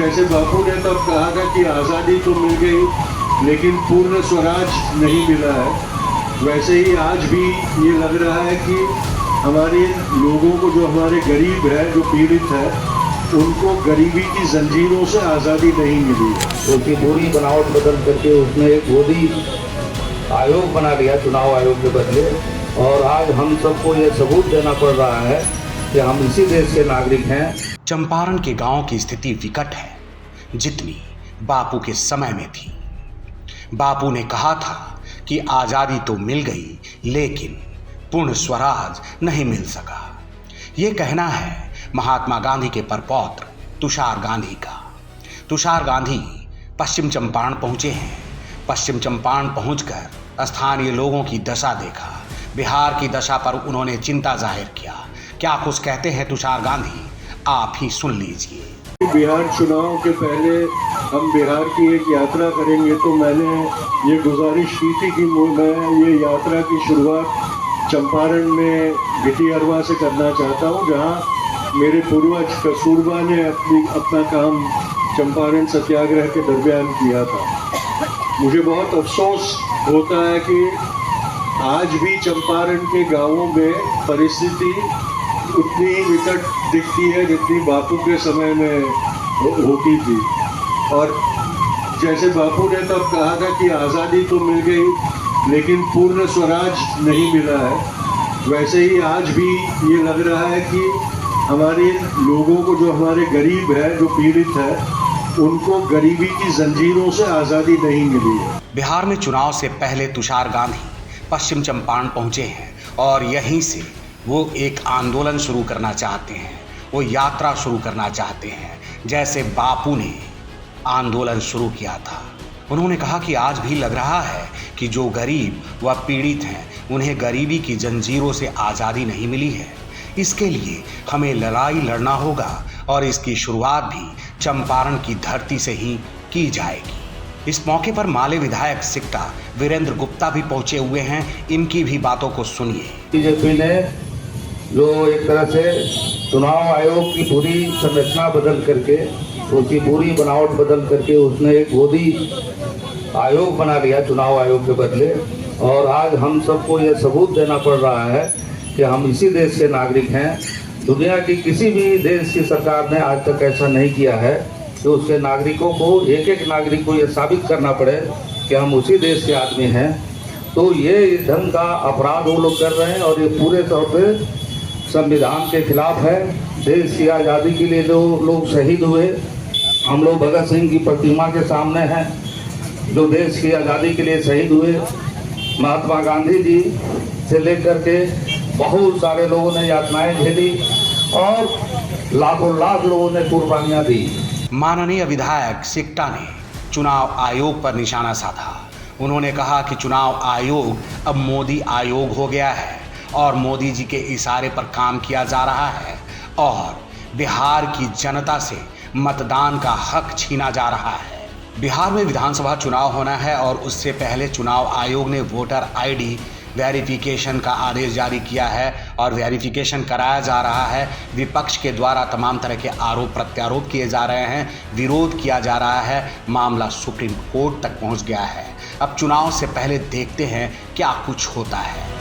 जैसे बापू ने तब कहा था कि आज़ादी तो मिल गई लेकिन पूर्ण स्वराज नहीं मिला है, वैसे ही आज भी ये लग रहा है कि हमारे लोगों को, जो हमारे गरीब है, जो पीड़ित है, उनको गरीबी की जंजीरों से आज़ादी नहीं मिली है। उसकी पूरी बनावट बदल करके उसने एक मोदी आयोग बना लिया चुनाव आयोग के बदले, और आज हम सबको ये सबूत देना पड़ रहा है कि हम इसी देश के नागरिक हैं। चंपारण के गांव की स्थिति विकट है जितनी बापू के समय में थी। बापू ने कहा था कि आज़ादी तो मिल गई लेकिन पूर्ण स्वराज नहीं मिल सका। ये कहना है महात्मा गांधी के परपौत्र तुषार गांधी का। तुषार गांधी पश्चिम चंपारण पहुंचे हैं। पश्चिम चंपारण पहुंचकर स्थानीय लोगों की दशा देखा। बिहार की दशा पर उन्होंने चिंता जाहिर किया। क्या कुछ कहते हैं तुषार गांधी, आप ही सुन लीजिए। बिहार चुनाव के पहले हम बिहार की एक यात्रा करेंगे, तो मैंने ये गुजारिश की थी कि मैं ये यात्रा की शुरुआत चंपारण में गिटियरवा से करना चाहता हूँ, जहाँ मेरे पूर्वज कस्तूरबा ने अपना काम चंपारण सत्याग्रह के दरमियान किया था। मुझे बहुत अफसोस होता है कि आज भी चंपारण के गांवों में परिस्थिति उतनी विकट दिखती है जितनी बापू के समय में होती थी। और जैसे बापू ने तब कहा था कि आज़ादी तो मिल गई लेकिन पूर्ण स्वराज नहीं मिला है, वैसे ही आज भी ये लग रहा है कि हमारे लोगों को, जो हमारे गरीब है, जो पीड़ित है, उनको गरीबी की जंजीरों से आज़ादी नहीं मिली है। बिहार में चुनाव से पहले तुषार गांधी पश्चिम चंपारण पहुंचे हैं और यहीं से वो एक आंदोलन शुरू करना चाहते हैं, वो यात्रा शुरू करना चाहते हैं जैसे बापू ने आंदोलन शुरू किया था। उन्होंने कहा कि आज भी लग रहा है कि जो गरीब व पीड़ित हैं उन्हें गरीबी की जंजीरों से आज़ादी नहीं मिली है। इसके लिए हमें लड़ाई लड़ना होगा और इसकी शुरुआत भी चंपारण की धरती से ही की जाएगी। इस मौके पर माले विधायक सिकटा वीरेंद्र गुप्ता भी पहुंचे हुए हैं। इनकी भी बातों को सुनिए। बीजेपी ने जो एक तरह से चुनाव आयोग की पूरी संरचना बदल करके, उसकी पूरी बनावट बदल करके उसने एक मोदी आयोग बना लिया चुनाव आयोग के बदले, और आज हम सबको ये सबूत देना पड़ रहा है कि हम इसी देश के नागरिक हैं। दुनिया की किसी भी देश की सरकार ने आज तक ऐसा नहीं किया है कि उसके नागरिकों को, एक एक नागरिक को ये साबित करना पड़े कि हम उसी देश के आदमी हैं। तो ये इस ढंग का अपराध वो लोग कर रहे हैं और ये पूरे तौर पे संविधान के खिलाफ है। देश की आज़ादी के लिए जो लोग शहीद हुए, हम लोग भगत सिंह की प्रतिमा के सामने हैं जो देश की आज़ादी के लिए शहीद हुए। महात्मा गांधी जी से लेकर के बहुत सारे लोगों ने यातनाएं झेली और लाखों लाख लोगों ने कुर्बानियां दी। माननीय विधायक सिकटा ने चुनाव आयोग पर निशाना साधा। उन्होंने कहा कि चुनाव आयोग अब मोदी आयोग हो गया है और मोदी जी के इशारे पर काम किया जा रहा है और बिहार की जनता से मतदान का हक छीना जा रहा है। बिहार में विधानसभा चुनाव होना है और उससे पहले चुनाव आयोग ने वोटर आईडी वेरिफिकेशन का आदेश जारी किया है और वेरिफिकेशन कराया जा रहा है। विपक्ष के द्वारा तमाम तरह के आरोप प्रत्यारोप किए जा रहे हैं, विरोध किया जा रहा है, मामला सुप्रीम कोर्ट तक पहुंच गया है। अब चुनाव से पहले देखते हैं क्या कुछ होता है।